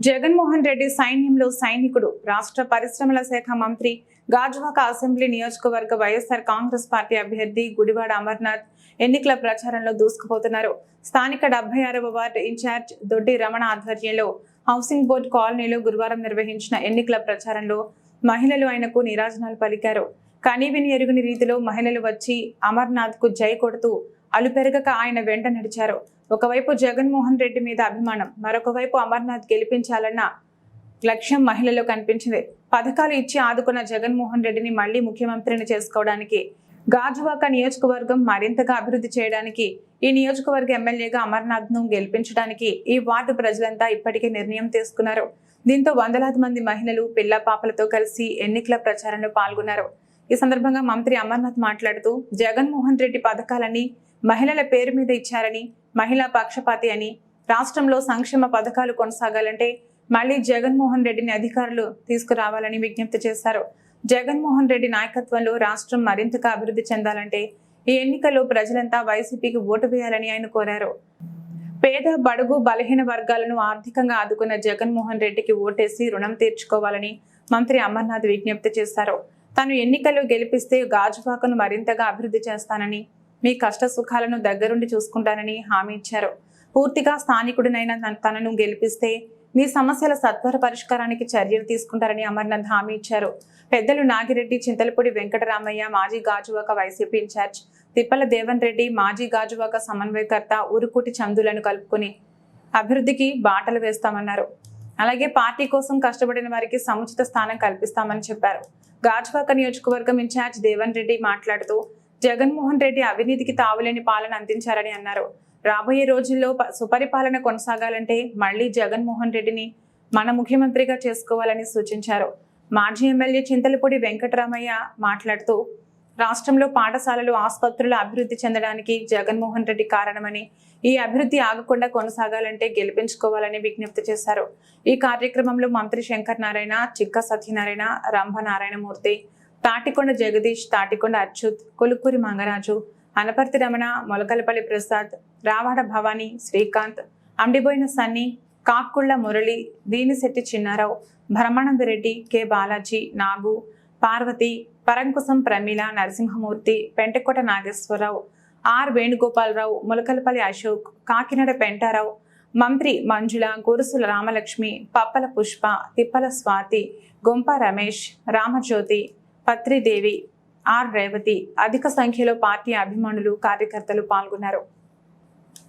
జగన్మోహన్ రెడ్డి సైన్యంలో సైనికుడు. రాష్ట్ర పరిశ్రమల శాఖ మంత్రి గాజువాక అసెంబ్లీ నియోజకవర్గ వైఎస్ఆర్ కాంగ్రెస్ పార్టీ అభ్యర్థి గుడివాడ అమర్నాథ్ ఎన్నికల ప్రచారంలో దూసుకుపోతున్నారు. స్థానిక 76వ వార్డు ఇన్ఛార్జ్ దొడ్డి రమణ ఆధ్వర్యంలో హౌసింగ్ బోర్డు కాలనీలో గురువారం నిర్వహించిన ఎన్నికల ప్రచారంలో మహిళలు ఆయనకు నీరాజనాలు పలికారు. కనీవిని ఎరుగని రీతిలో మహిళలు వచ్చి అమర్నాథ్ కు జై కొడుతూ అలుపెరగక ఆయన వెంట నడిచారు. ఒకవైపు జగన్మోహన్ రెడ్డి మీద అభిమానం, మరొక వైపు అమర్నాథ్ గెలిపించాలన్న లక్ష్యం మహిళల్లో కనిపించింది. పథకాలు ఇచ్చి ఆదుకున్న జగన్మోహన్ రెడ్డిని మళ్లీ ముఖ్యమంత్రిని చేసుకోవడానికి, గాజువాక నియోజకవర్గం మరింతగా అభివృద్ధి చేయడానికి, ఈ నియోజకవర్గ ఎమ్మెల్యేగా అమర్నాథ్ ను గెలిపించడానికి ఈ వార్డు ప్రజలంతా ఇప్పటికే నిర్ణయం తీసుకున్నారు. దీంతో వందలాది మంది మహిళలు పిల్ల పాపలతో కలిసి ఎన్నికల ప్రచారంలో పాల్గొన్నారు. ఈ సందర్భంగా మంత్రి అమర్నాథ్ మాట్లాడుతూ జగన్మోహన్ రెడ్డి పథకాలని మహిళల పేరు మీద ఇచ్చారని, మహిళా పక్షపాతి అని, రాష్ట్రంలో సంక్షేమ పథకాలు కొనసాగాలంటే మళ్లీ జగన్మోహన్ రెడ్డిని అధికారులు తీసుకురావాలని విజ్ఞప్తి చేశారు. జగన్మోహన్ రెడ్డి నాయకత్వంలో రాష్ట్రం మరింతగా అభివృద్ధి చెందాలంటే ఈ ఎన్నికల్లో ప్రజలంతా వైసీపీకి ఓటు వేయాలని ఆయన కోరారు. పేద బడుగు బలహీన వర్గాలను ఆర్థికంగా ఆదుకున్న జగన్మోహన్ రెడ్డికి ఓటేసి రుణం తీర్చుకోవాలని మంత్రి అమర్నాథ్ విజ్ఞప్తి చేశారు. తాను ఎన్నికల్లో గెలిపిస్తే గాజువాకను మరింతగా అభివృద్ధి చేస్తానని, మీ కష్ట సుఖాలను దగ్గరుండి చూసుకుంటానని హామీ ఇచ్చారు. పూర్తిగా స్థానికుడినైన తనను గెలిపిస్తే మీ సమస్యల సత్వర పరిష్కారానికి చర్యలు తీసుకుంటారని అమర్నాథ్ హామీ ఇచ్చారు. పెద్దలు నాగిరెడ్డి, చింతలపూడి వెంకటరామయ్య, మాజీ గాజువాక వైసీపీ ఇన్ఛార్జ్ తిప్పల దేవన్ రెడ్డి, మాజీ గాజువాక సమన్వయకర్త ఉరుకుటి చందులను కలుపుకుని అభివృద్ధికి బాటలు వేస్తామన్నారు. అలాగే పార్టీ కోసం కష్టపడిన వారికి సముచిత స్థానం కల్పిస్తామని చెప్పారు. గాజువాక నియోజకవర్గం ఇన్ఛార్జ్ దేవన్ రెడ్డి మాట్లాడుతూ జగన్మోహన్ రెడ్డి అవినీతికి తావులేని పాలన అందించారని అన్నారు. రాబోయే రోజుల్లో సుపరిపాలన కొనసాగాలంటే మళ్లీ జగన్మోహన్ రెడ్డిని మన ముఖ్యమంత్రిగా చేసుకోవాలని సూచించారు. మాజీ ఎమ్మెల్యే చింతలపూడి వెంకటరామయ్య మాట్లాడుతూ రాష్ట్రంలో పాఠశాలలు, ఆసుపత్రుల అభివృద్ధి చెందడానికి జగన్మోహన్ రెడ్డి కారణమని, ఈ అభివృద్ధి ఆగకుండా కొనసాగాలంటే గెలిపించుకోవాలని విజ్ఞప్తి చేశారు. ఈ కార్యక్రమంలో మంత్రి Shankar Narayana, Chikka Satyanarayana, Rambha Narayanamurthy, Tatikonda Jagadish, Tatikonda Achyut, Kolukuri Mangaraju, Anaparthi Ramana, Molakalapalli Prasad, Ravada Bhavani, Srikanth, Andiboina Sunny, Kakkulla Murali, Dinisetti Chinnarao, Bharamanandareddy, K Balaji, Nagu, Parvathi, Parankusam Pramila, Narasimhamurthy, Pentakota Nageswararao, R Venugopalarao, Molakalapalli Ashok, Kakinada Pentarao, Mantri Manjula, Gurusula Ramalakshmi, Pappala Pushpa, Tippala Swathi, Gompa Ramesh, Ramajyothi, Patridevi, R Revathi, అధిక సంఖ్యలో పార్టీ అభిమానులు, కార్యకర్తలు పాల్గొన్నారు.